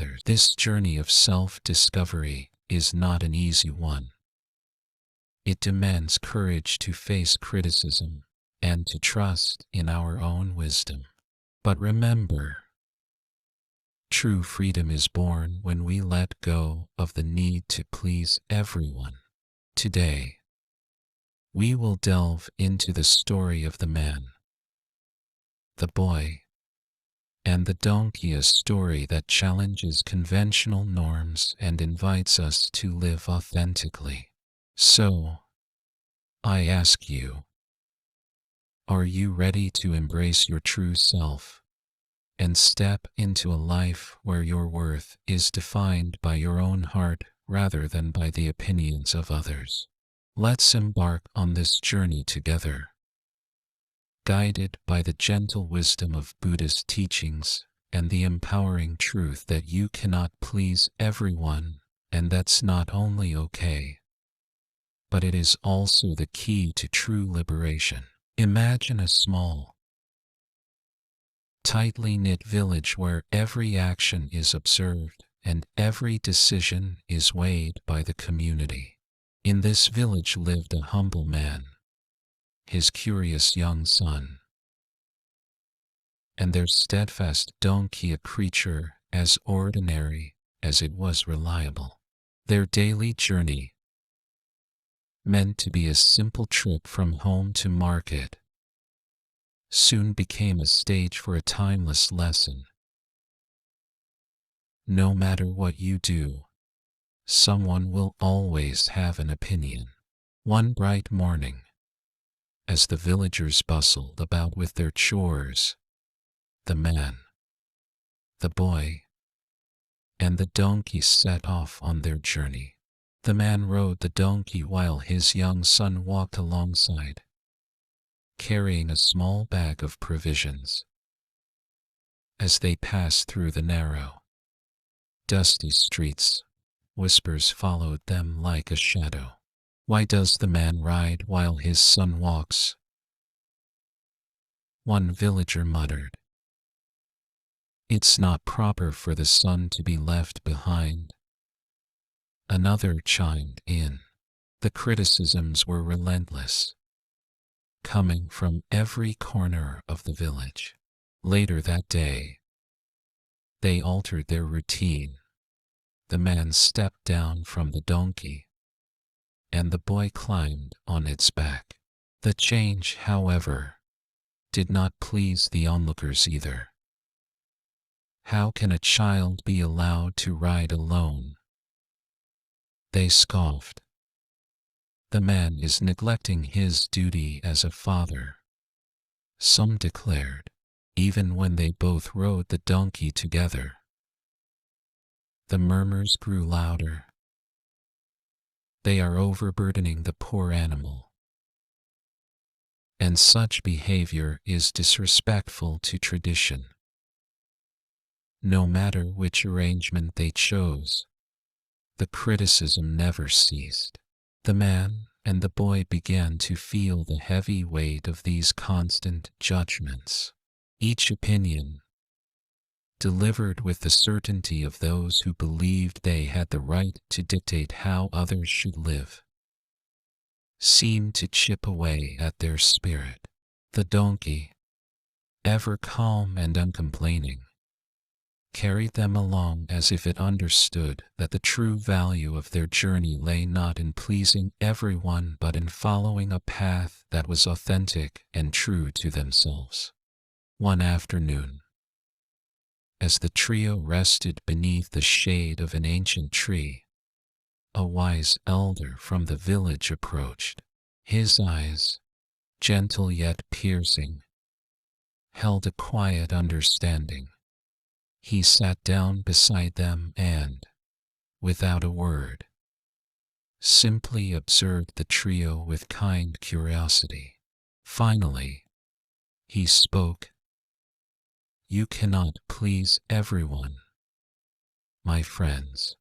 others. This journey of self-discovery is not an easy one. It demands courage to face criticism and to trust in our own wisdom. But remember, true freedom is born when we let go of the need to please everyone. Today, we will delve into the story of the man, the boy, and the donkey, a story that challenges conventional norms and invites us to live authentically. So, I ask you, are you ready to embrace your true self and step into a life where your worth is defined by your own heart rather than by the opinions of others? Let's embark on this journey together, guided by the gentle wisdom of Buddhist teachings and the empowering truth that you cannot please everyone, and that's not only okay, but it is also the key to true liberation. Imagine a small, tightly knit village where every action is observed and every decision is weighed by the community. In this village lived a humble man, his curious young son, and their steadfast donkey, a creature as ordinary as it was reliable. Their daily journey, meant to be a simple trip from home to market, soon became a stage for a timeless lesson. No matter what you do, someone will always have an opinion. One bright morning, as the villagers bustled about with their chores, the man, the boy, and the donkey set off on their journey. The man rode the donkey while his young son walked alongside, carrying a small bag of provisions. As they passed through the narrow, dusty streets, whispers followed them like a shadow. Why does the man ride while his son walks? One villager muttered. It's not proper for the son to be left behind. Another chimed in. The criticisms were relentless, coming from every corner of the village. Later that day, they altered their routine. The man stepped down from the donkey, and the boy climbed on its back. The change, however, did not please the onlookers either. How can a child be allowed to ride alone? They scoffed. The man is neglecting his duty as a father. Some declared, even when they both rode the donkey together. The murmurs grew louder. They are overburdening the poor animal. And such behavior is disrespectful to tradition. No matter which arrangement they chose, the criticism never ceased. The man and the boy began to feel the heavy weight of these constant judgments. Each opinion, delivered with the certainty of those who believed they had the right to dictate how others should live, seemed to chip away at their spirit. The donkey, ever calm and uncomplaining, carried them along as if it understood that the true value of their journey lay not in pleasing everyone but in following a path that was authentic and true to themselves. One afternoon, as the trio rested beneath the shade of an ancient tree, a wise elder from the village approached. His eyes, gentle yet piercing, held a quiet understanding. He sat down beside them and, without a word, simply observed the trio with kind curiosity. Finally, he spoke. You cannot please everyone, my friends.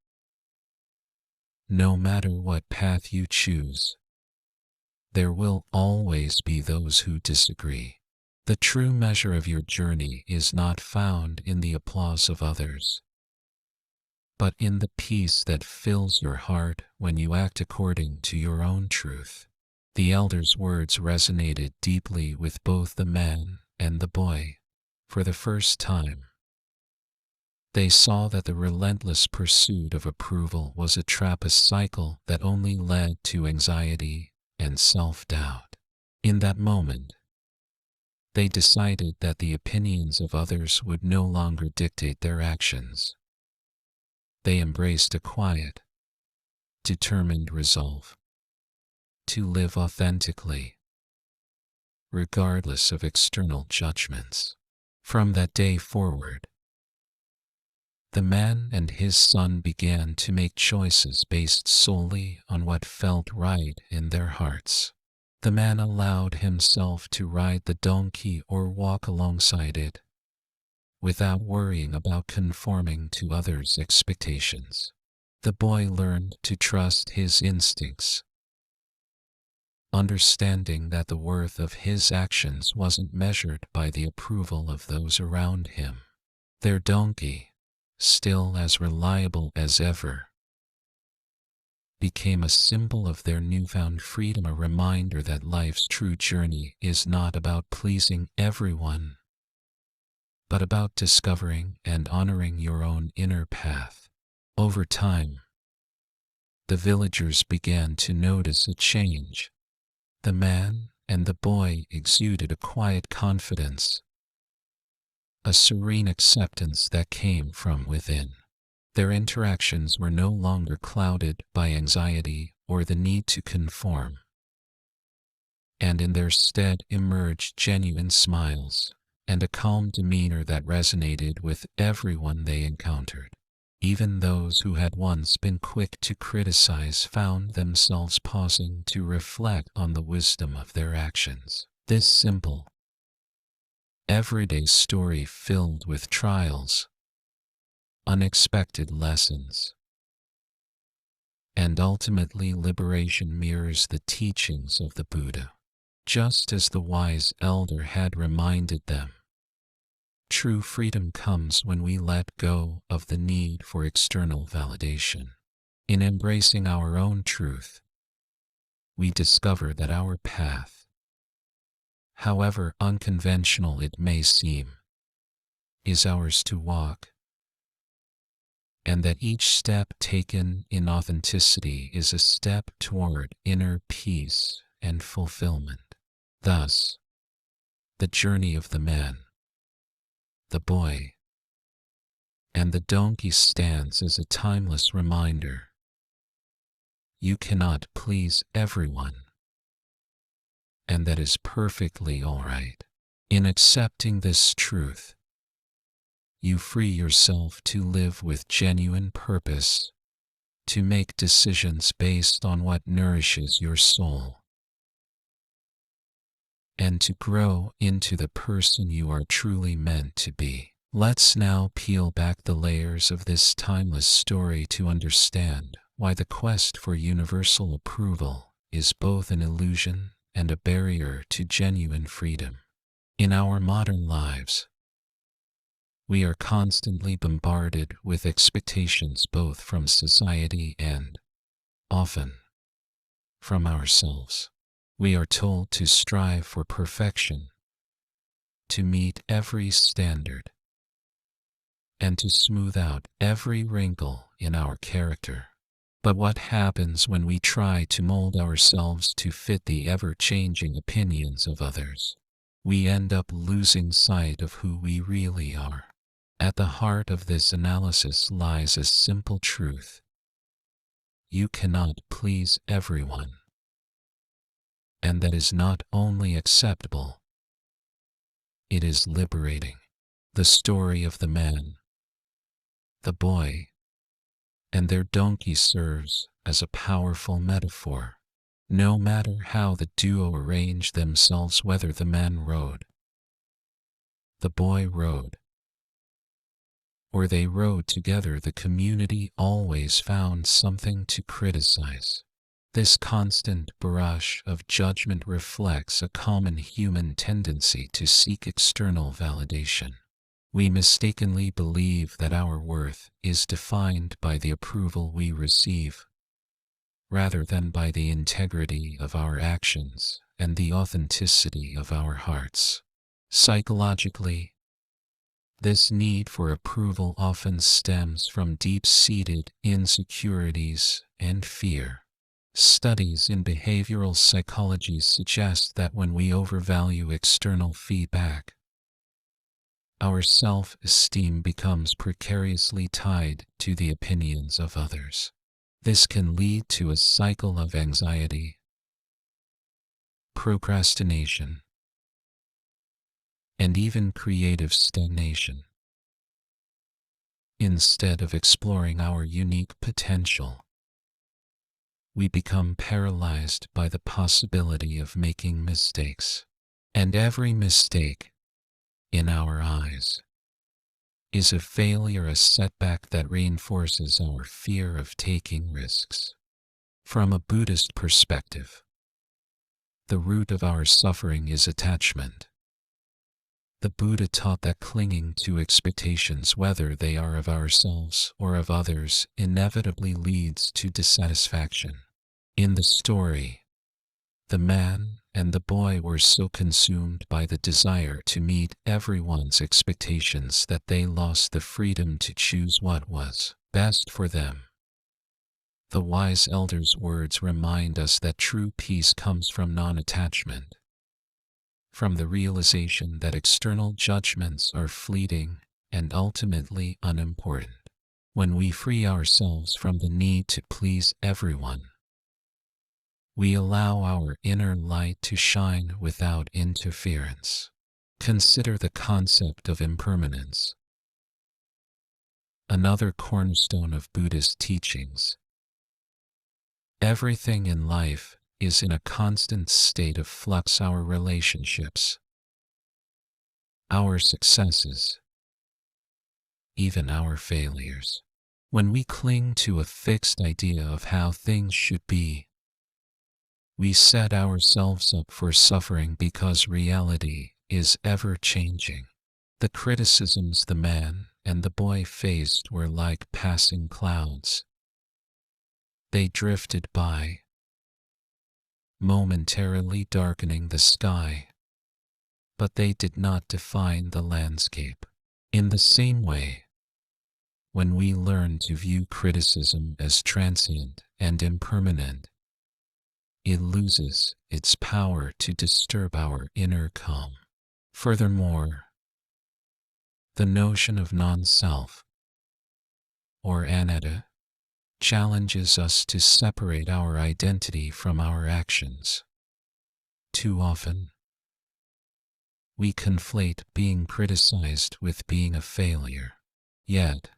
No matter what path you choose, there will always be those who disagree. The true measure of your journey is not found in the applause of others, but in the peace that fills your heart when you act according to your own truth. The elder's words resonated deeply with both the man and the boy. For the first time, they saw that the relentless pursuit of approval was a trap, a cycle that only led to anxiety and self-doubt. In that moment, they decided that the opinions of others would no longer dictate their actions. They embraced a quiet, determined resolve to live authentically, regardless of external judgments. From that day forward, the man and his son began to make choices based solely on what felt right in their hearts. The man allowed himself to ride the donkey or walk alongside it, without worrying about conforming to others' expectations. The boy learned to trust his instincts, understanding that the worth of his actions wasn't measured by the approval of those around him. Their donkey, still as reliable as ever, became a symbol of their newfound freedom, a reminder that life's true journey is not about pleasing everyone, but about discovering and honoring your own inner path. Over time, the villagers began to notice a change. The man and the boy exuded a quiet confidence, a serene acceptance that came from within. Their interactions were no longer clouded by anxiety or the need to conform, and in their stead emerged genuine smiles and a calm demeanor that resonated with everyone they encountered. Even those who had once been quick to criticize found themselves pausing to reflect on the wisdom of their actions. This simple, everyday story filled with trials, unexpected lessons, and ultimately liberation mirrors the teachings of the Buddha. Just as the wise elder had reminded them, true freedom comes when we let go of the need for external validation. In embracing our own truth, we discover that our path, however unconventional it may seem, is ours to walk, and that each step taken in authenticity is a step toward inner peace and fulfillment. Thus, the journey of the man, the boy, and the donkey stands as a timeless reminder. You cannot please everyone, and that is perfectly all right. In accepting this truth, you free yourself to live with genuine purpose, to make decisions based on what nourishes your soul, and to grow into the person you are truly meant to be. Let's now peel back the layers of this timeless story to understand why the quest for universal approval is both an illusion and a barrier to genuine freedom. In our modern lives, we are constantly bombarded with expectations both from society and, often, from ourselves. We are told to strive for perfection, to meet every standard, and to smooth out every wrinkle in our character. But what happens when we try to mold ourselves to fit the ever-changing opinions of others? We end up losing sight of who we really are. At the heart of this analysis lies a simple truth. You cannot please everyone. And that is not only acceptable, it is liberating. The story of the man, the boy, and their donkey serves as a powerful metaphor. No matter how the duo arranged themselves, whether the man rode, the boy rode, or they rode together, the community always found something to criticize. This constant barrage of judgment reflects a common human tendency to seek external validation. We mistakenly believe that our worth is defined by the approval we receive, rather than by the integrity of our actions and the authenticity of our hearts. Psychologically, this need for approval often stems from deep-seated insecurities and fear. Studies in behavioral psychology suggest that when we overvalue external feedback, our self-esteem becomes precariously tied to the opinions of others. This can lead to a cycle of anxiety, procrastination, and even creative stagnation. Instead of exploring our unique potential, we become paralyzed by the possibility of making mistakes. And every mistake, in our eyes, is a failure, a setback that reinforces our fear of taking risks. From a Buddhist perspective, the root of our suffering is attachment. The Buddha taught that clinging to expectations, whether they are of ourselves or of others, inevitably leads to dissatisfaction. In the story, the man and the boy were so consumed by the desire to meet everyone's expectations that they lost the freedom to choose what was best for them. The wise elder's words remind us that true peace comes from non-attachment, from the realization that external judgments are fleeting and ultimately unimportant. When we free ourselves from the need to please everyone, we allow our inner light to shine without interference. Consider the concept of impermanence, another cornerstone of Buddhist teachings. Everything in life is in a constant state of flux: our relationships, our successes, even our failures. When we cling to a fixed idea of how things should be, we set ourselves up for suffering because reality is ever-changing. The criticisms the man and the boy faced were like passing clouds. They drifted by, momentarily darkening the sky, but they did not define the landscape. In the same way, when we learn to view criticism as transient and impermanent, it loses its power to disturb our inner calm. Furthermore, the notion of non-self, or anatta, challenges us to separate our identity from our actions. Too often, we conflate being criticized with being a failure. Yet,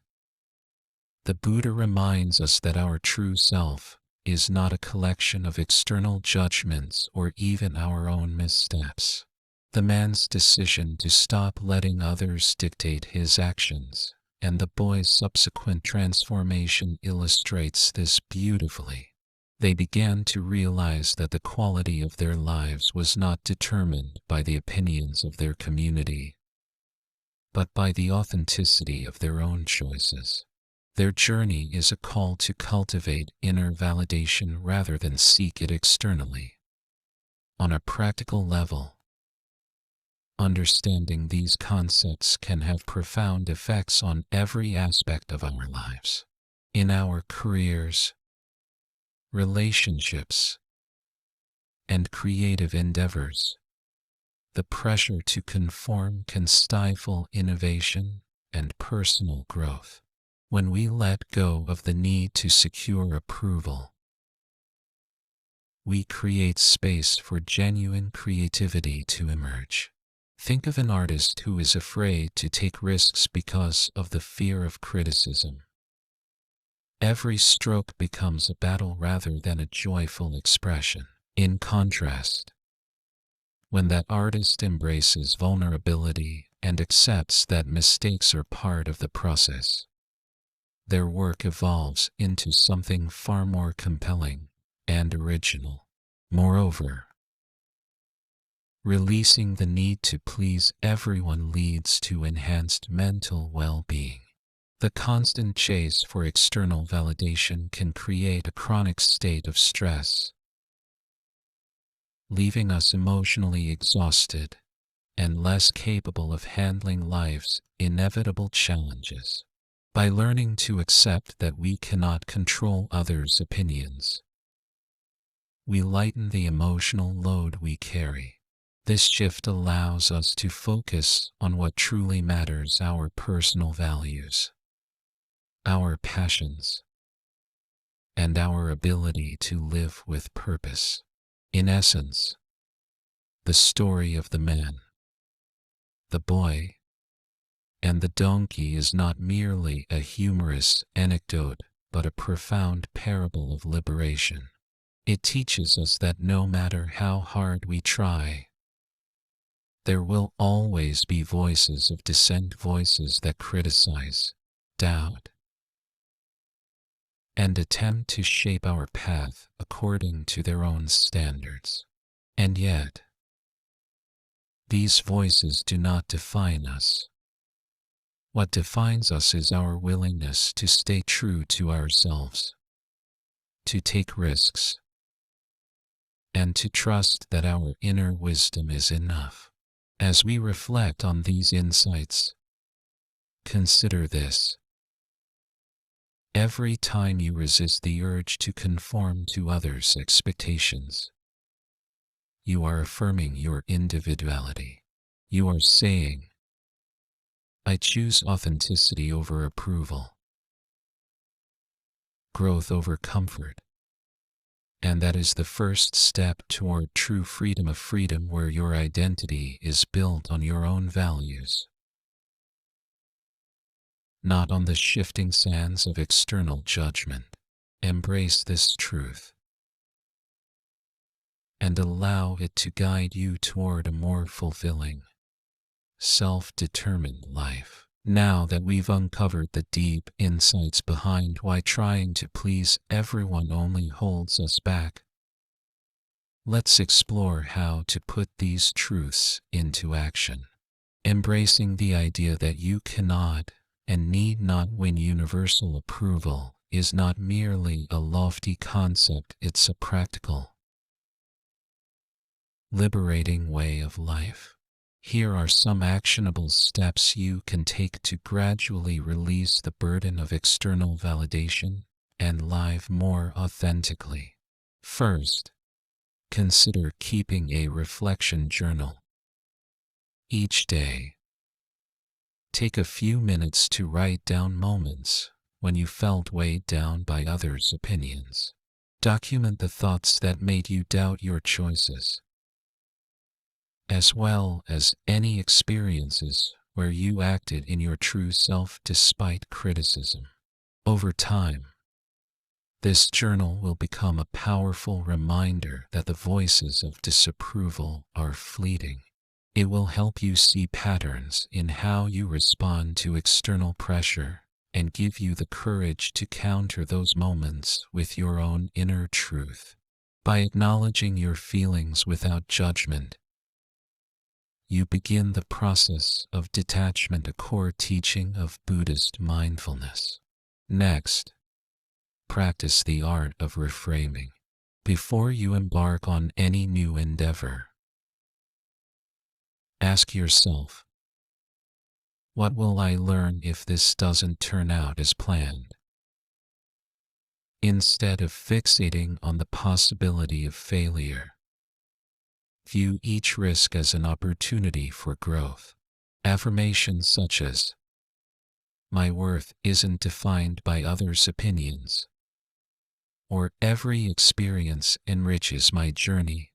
the Buddha reminds us that our true self is not a collection of external judgments or even our own missteps. The man's decision to stop letting others dictate his actions and the boy's subsequent transformation illustrates this beautifully. They began to realize that the quality of their lives was not determined by the opinions of their community, but by the authenticity of their own choices. Their journey is a call to cultivate inner validation rather than seek it externally. On a practical level, understanding these concepts can have profound effects on every aspect of our lives. In our careers, relationships, and creative endeavors, the pressure to conform can stifle innovation and personal growth. When we let go of the need to secure approval, we create space for genuine creativity to emerge. Think of an artist who is afraid to take risks because of the fear of criticism. Every stroke becomes a battle rather than a joyful expression. In contrast, when that artist embraces vulnerability and accepts that mistakes are part of the process, their work evolves into something far more compelling and original. Moreover, Releasing the need to please everyone leads to enhanced mental well-being. The constant chase for external validation can create a chronic state of stress, leaving us emotionally exhausted and less capable of handling life's inevitable challenges. By learning to accept that we cannot control others' opinions, we lighten the emotional load we carry. This shift allows us to focus on what truly matters: our personal values, our passions, and our ability to live with purpose. In essence, the story of the man, the boy, and the donkey is not merely a humorous anecdote, but a profound parable of liberation. It teaches us that no matter how hard we try, there will always be voices of dissent, voices that criticize, doubt, and attempt to shape our path according to their own standards. And yet, these voices do not define us. What defines us is our willingness to stay true to ourselves, to take risks, and to trust that our inner wisdom is enough. As we reflect on these insights, consider this: every time you resist the urge to conform to others' expectations, you are affirming your individuality. You are saying, "I choose authenticity over approval, growth over comfort." And that is the first step toward true freedom, a freedom where your identity is built on your own values, not on the shifting sands of external judgment. Embrace this truth and allow it to guide you toward a more fulfilling, self-determined life. Now that we've uncovered the deep insights behind why trying to please everyone only holds us back, let's explore how to put these truths into action. Embracing the idea that you cannot and need not win universal approval is not merely a lofty concept, it's a practical, liberating way of life. Here are some actionable steps you can take to gradually release the burden of external validation and live more authentically. First, consider keeping a reflection journal. Each day, take a few minutes to write down moments when you felt weighed down by others' opinions. Document the thoughts that made you doubt your choices, as well as any experiences where you acted in your true self despite criticism. Over time, this journal will become a powerful reminder that the voices of disapproval are fleeting. It will help you see patterns in how you respond to external pressure and give you the courage to counter those moments with your own inner truth. By acknowledging your feelings without judgment, you begin the process of detachment, a core teaching of Buddhist mindfulness. Next, practice the art of reframing. Before you embark on any new endeavor, ask yourself, what will I learn if this doesn't turn out as planned? Instead of fixating on the possibility of failure, view each risk as an opportunity for growth. Affirmations such as, "My worth isn't defined by others' opinions," or "Every experience enriches my journey,"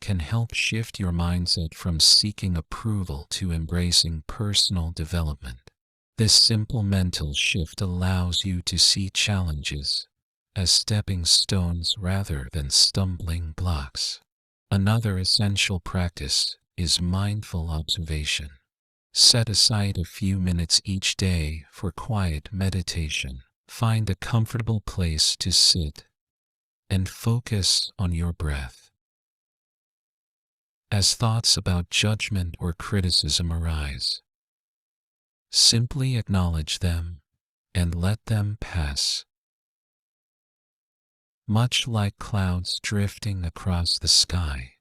can help shift your mindset from seeking approval to embracing personal development. This simple mental shift allows you to see challenges as stepping stones rather than stumbling blocks. Another essential practice is mindful observation. Set aside a few minutes each day for quiet meditation. Find a comfortable place to sit and focus on your breath. As thoughts about judgment or criticism arise, simply acknowledge them and let them pass. Much like clouds drifting across the sky,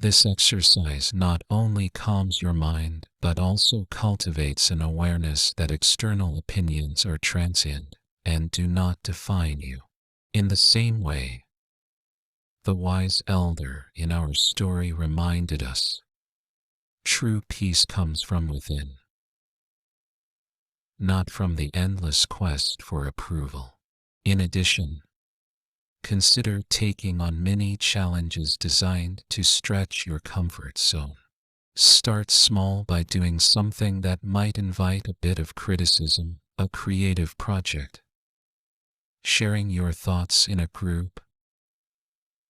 this exercise not only calms your mind but also cultivates an awareness that external opinions are transient and do not define you. In the same way, the wise elder in our story reminded us, true peace comes from within, not from the endless quest for approval. In addition, consider taking on mini challenges designed to stretch your comfort zone. Start small by doing something that might invite a bit of criticism, a creative project, sharing your thoughts in a group,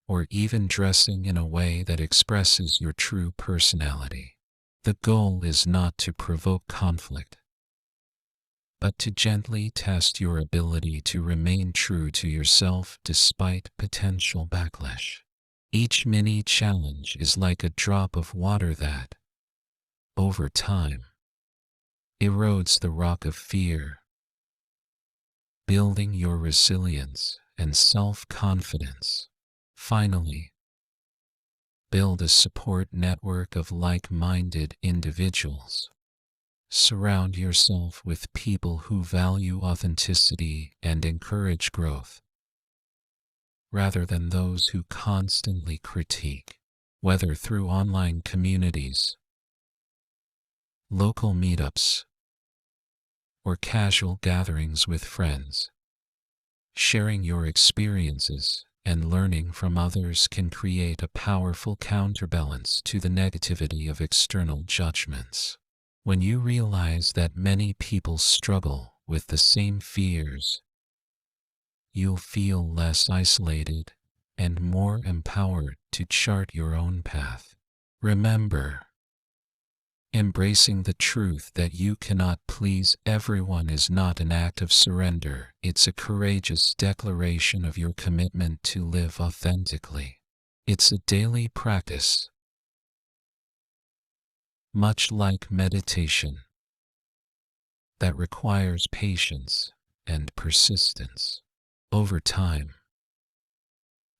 or even dressing in a way that expresses your true personality. The goal is not to provoke conflict, but to gently test your ability to remain true to yourself despite potential backlash. Each mini challenge is like a drop of water that, over time, erodes the rock of fear, building your resilience and self-confidence. Finally, build a support network of like-minded individuals. Surround yourself with people who value authenticity and encourage growth, rather than those who constantly critique. Whether through online communities, local meetups, or casual gatherings with friends, sharing your experiences and learning from others can create a powerful counterbalance to the negativity of external judgments. When you realize that many people struggle with the same fears, you'll feel less isolated and more empowered to chart your own path. Remember, embracing the truth that you cannot please everyone is not an act of surrender. It's a courageous declaration of your commitment to live authentically. It's a daily practice, much like meditation, that requires patience and persistence. Over time,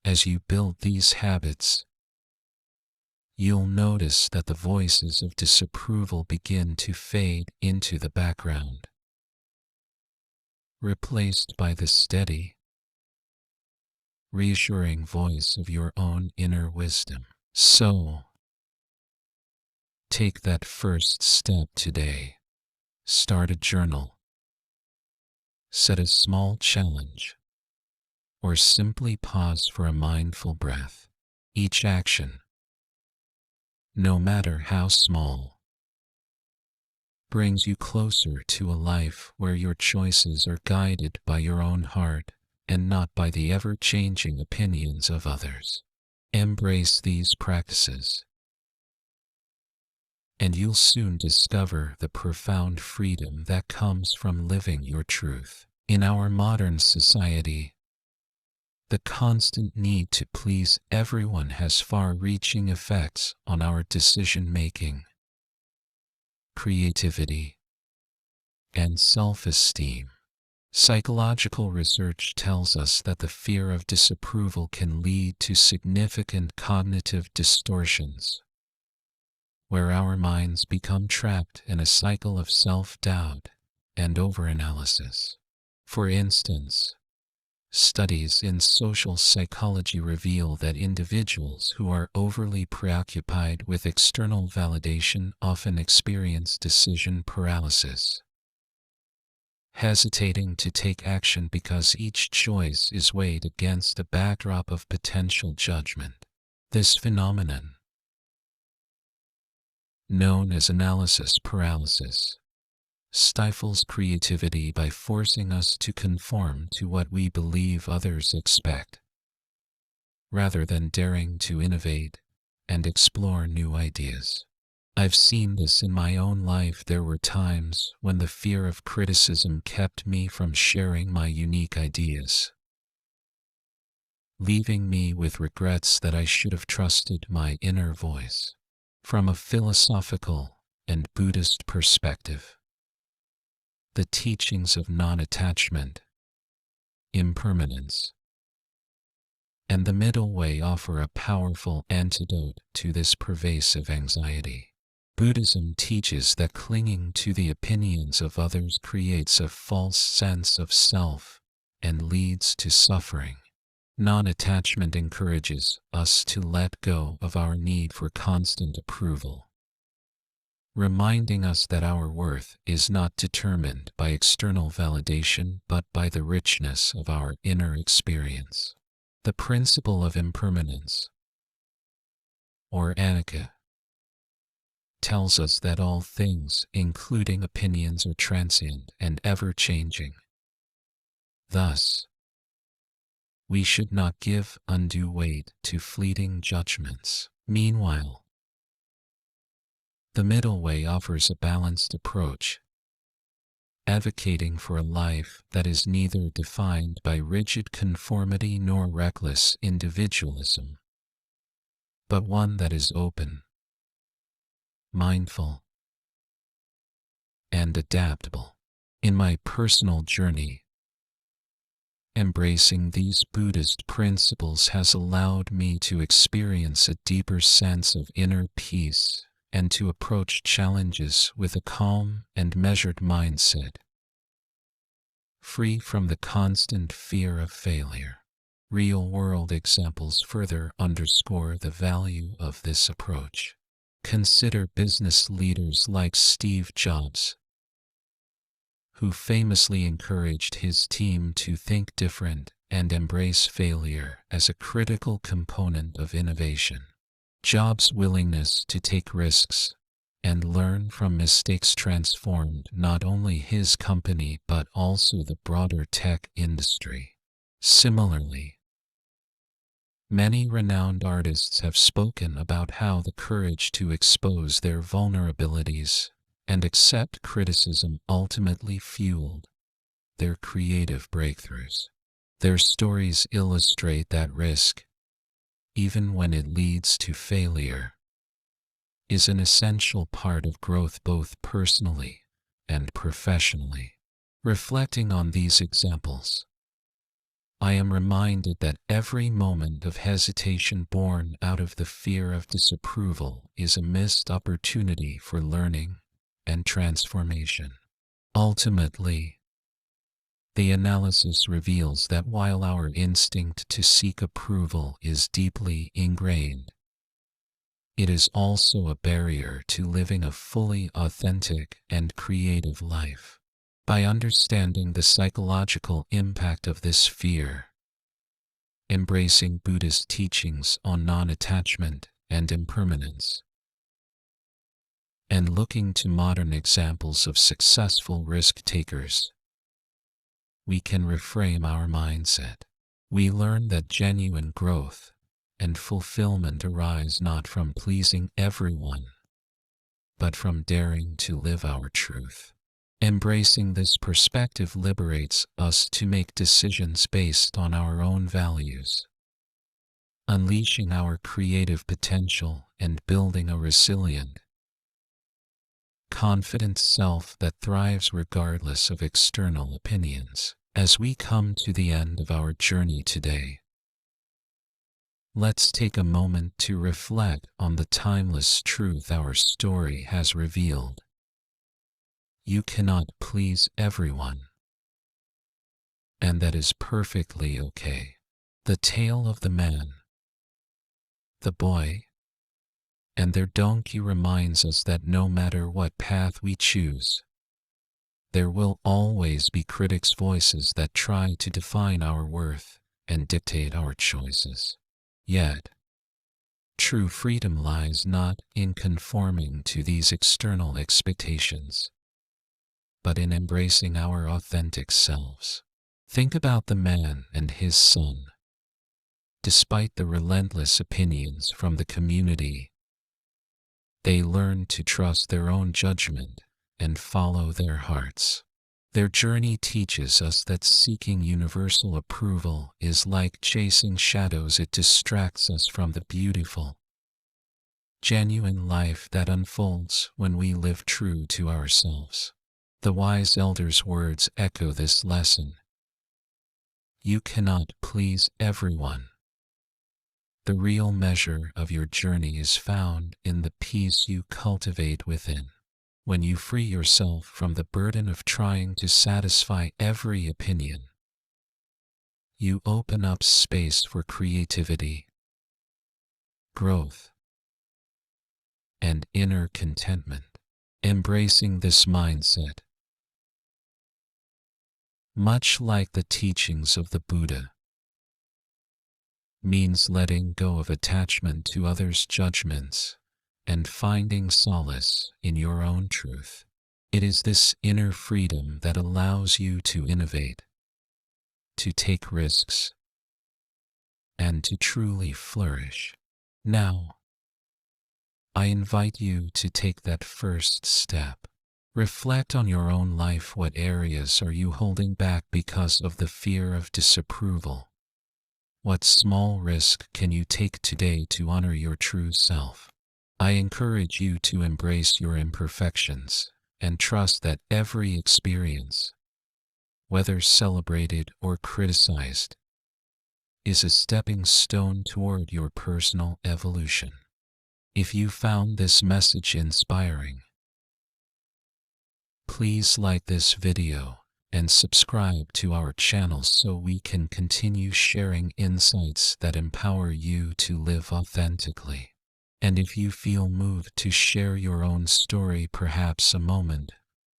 as you build these habits, you'll notice that the voices of disapproval begin to fade into the background, replaced by the steady, reassuring voice of your own inner wisdom. So, take that first step today. Start a journal, set a small challenge, or simply pause for a mindful breath. Each action, no matter how small, brings you closer to a life where your choices are guided by your own heart and not by the ever-changing opinions of others. Embrace these practices, and you'll soon discover the profound freedom that comes from living your truth. In our modern society, the constant need to please everyone has far-reaching effects on our decision-making, creativity, and self-esteem. Psychological research tells us that the fear of disapproval can lead to significant cognitive distortions, where our minds become trapped in a cycle of self-doubt and overanalysis. For instance, studies in social psychology reveal that individuals who are overly preoccupied with external validation often experience decision paralysis, hesitating to take action because each choice is weighed against a backdrop of potential judgment. This phenomenon, known as analysis paralysis, stifles creativity by forcing us to conform to what we believe others expect, rather than daring to innovate and explore new ideas. I've seen this in my own life. There were times when the fear of criticism kept me from sharing my unique ideas, leaving me with regrets that I should have trusted my inner voice. From a philosophical and Buddhist perspective, the teachings of non-attachment, impermanence, and the middle way offer a powerful antidote to this pervasive anxiety. Buddhism teaches that clinging to the opinions of others creates a false sense of self and leads to suffering. Non-attachment encourages us to let go of our need for constant approval, reminding us that our worth is not determined by external validation but by the richness of our inner experience. The principle of impermanence, or anicca, tells us that all things, including opinions, are transient and ever-changing. Thus, we should not give undue weight to fleeting judgments. Meanwhile, the middle way offers a balanced approach, advocating for a life that is neither defined by rigid conformity nor reckless individualism, but one that is open, mindful, and adaptable. In my personal journey, embracing these Buddhist principles has allowed me to experience a deeper sense of inner peace and to approach challenges with a calm and measured mindset, free from the constant fear of failure. Real-world examples further underscore the value of this approach. Consider business leaders like Steve Jobs, who famously encouraged his team to think different and embrace failure as a critical component of innovation. Jobs' willingness to take risks and learn from mistakes transformed not only his company but also the broader tech industry. Similarly, many renowned artists have spoken about how the courage to expose their vulnerabilities and accept criticism ultimately fueled their creative breakthroughs. Their stories illustrate that risk, even when it leads to failure, is an essential part of growth both personally and professionally. Reflecting on these examples, I am reminded that every moment of hesitation born out of the fear of disapproval is a missed opportunity for learning and transformation. Ultimately, the analysis reveals that while our instinct to seek approval is deeply ingrained, it is also a barrier to living a fully authentic and creative life. By understanding the psychological impact of this fear, embracing Buddhist teachings on non-attachment and impermanence, and looking to modern examples of successful risk-takers, we can reframe our mindset. We learn that genuine growth and fulfillment arise not from pleasing everyone, but from daring to live our truth. Embracing this perspective liberates us to make decisions based on our own values, unleashing our creative potential and building a resilient, confident self that thrives regardless of external opinions. As we come to the end of our journey today, let's take a moment to reflect on the timeless truth our story has revealed. You cannot please everyone, and that is perfectly okay. The tale of the man, the boy, and their donkey reminds us that no matter what path we choose, there will always be critics' voices that try to define our worth and dictate our choices. Yet, true freedom lies not in conforming to these external expectations, but in embracing our authentic selves. Think about the man and his son. Despite the relentless opinions from the community, they learned to trust their own judgment and follow their hearts. Their journey teaches us that seeking universal approval is like chasing shadows. It distracts us from the beautiful, genuine life that unfolds when we live true to ourselves. The wise elder's words echo this lesson. You cannot please everyone. The real measure of your journey is found in the peace you cultivate within. When you free yourself from the burden of trying to satisfy every opinion, you open up space for creativity, growth, and inner contentment. Embracing this mindset, much like the teachings of the Buddha, means letting go of attachment to others' judgments and finding solace in your own truth. It is this inner freedom that allows you to innovate, to take risks, and to truly flourish. Now, I invite you to take that first step. Reflect on your own life. What areas are you holding back because of the fear of disapproval? What small risk can you take today to honor your true self? I encourage you to embrace your imperfections and trust that every experience, whether celebrated or criticized, is a stepping stone toward your personal evolution. If you found this message inspiring, please like this video and subscribe to our channel so we can continue sharing insights that empower you to live authentically. And if you feel moved to share your own story, perhaps a moment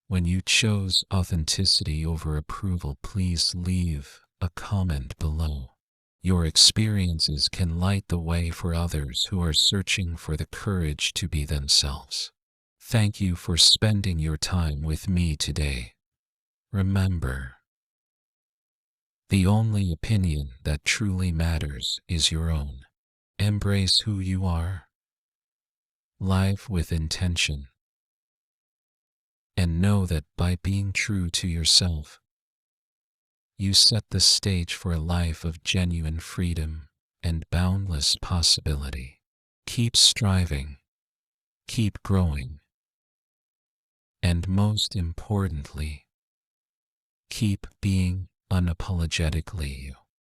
when you chose authenticity over approval, please leave a comment below. Your experiences can light the way for others who are searching for the courage to be themselves. Thank you for spending your time with me today. Remember, the only opinion that truly matters is your own. Embrace who you are, live with intention, and know that by being true to yourself, you set the stage for a life of genuine freedom and boundless possibility. Keep striving, keep growing, and most importantly, keep being unapologetically you.